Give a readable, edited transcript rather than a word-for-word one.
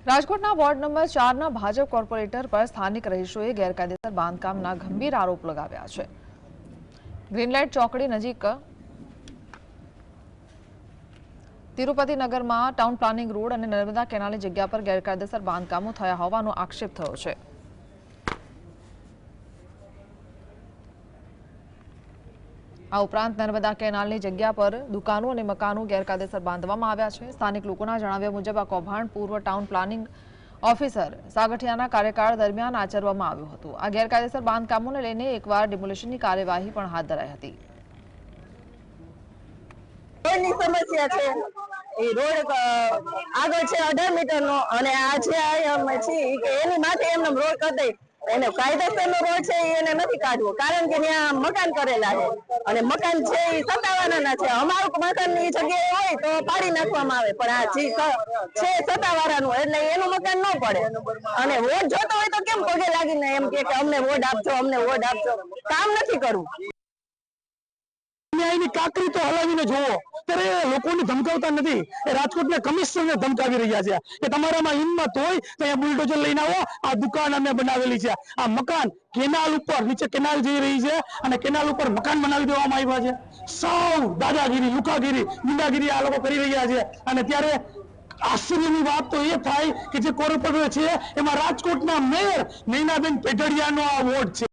રાજકોટના ward number 4ના Bhajap corporator પર સ્થાનિક રહીશોએ ગેરકાયદેસર બાંધકામના ગંભીર આરોપ લગાવ્યા છે। ગ્રીનલાઇટ ચોકડી નજીક તિરુપતિનગરમાં ટાઉન પ્લાનિંગ રોડ અને નર્મદા કેનાલની જગ્યા પર ગેરકાયદેસર બાંધકામો થયા હોવાનો આક્ષેપ થયો છે। આ ઉપરાંત નર્મદા કેનાલની જગ્યા પર દુકાનો અને મકાનો ગેરકાયદેસર બાંધવામાં આવ્યા છે। સ્થાનિક લોકોના જણાવ્યા મુજબ આ કૌભાંડ પૂર્વ ટાઉન પ્લાનિંગ ઓફિસર સાગઠિયાના કાર્યકાળ દરમિયાન આચરવામાં આવ્યું હતું। આ ગેરકાયદેસર બાંધકામોને લઈને એકવાર ડિમોલિશનની કાર્યવાહી પણ હાથ ધરાઈ હતી। રોડની સમસ્યા છે એ રોડ આગળ છે 18 મીટરનો અને આ જે અમે છીએ કે એની માથે એમને રોડ કરી દે એને કાયદેસરનો રોડ છે એને નથી કાઢવો કારણ કે ત્યાં મકાન કરેલા છે અને મકાન છે એ સત્તાવાળાના છે। અમારું મકાનની જગ્યાએ હોય તો પાડી નાખવામાં આવે પણ આ જે છે સત્તાવાળાનું એટલે એનું મકાન ન પડે અને વોટ જોતો હોય તો કેમ પગે લાગીને એમ કે અમને વોટ આપજો અમને વોટ આપજો કામ નથી કરવું। ન્યાયની કાકરી તો હલાવીને જોવો ત્યારે લોકોને ધમકાવતા નથી। રાજકોટના કમિશનરને ધમકાવી રહ્યા છે કે તમારામાં હિંમત હોય તો અહીંયા બુલડોઝર લઈને આવો। આ દુકાન અમે બનાવેલી છે, આ મકાન કેનાલ ઉપર નીચે કેનાલ જઈ રહી છે અને કેનાલ ઉપર મકાન બનાવી દેવામાં આવ્યા છે। સૌ દાદાગીરી લુકાગીરી ગુંડાગીરી આ લોકો કરી રહ્યા છે અને ત્યારે આશ્ચર્યની વાત તો એ થાય કે જે કોર્પોરેટર છે એમાં રાજકોટના મેયર નૈનાબેન પેઢડિયાનો આ વોર્ડ છે।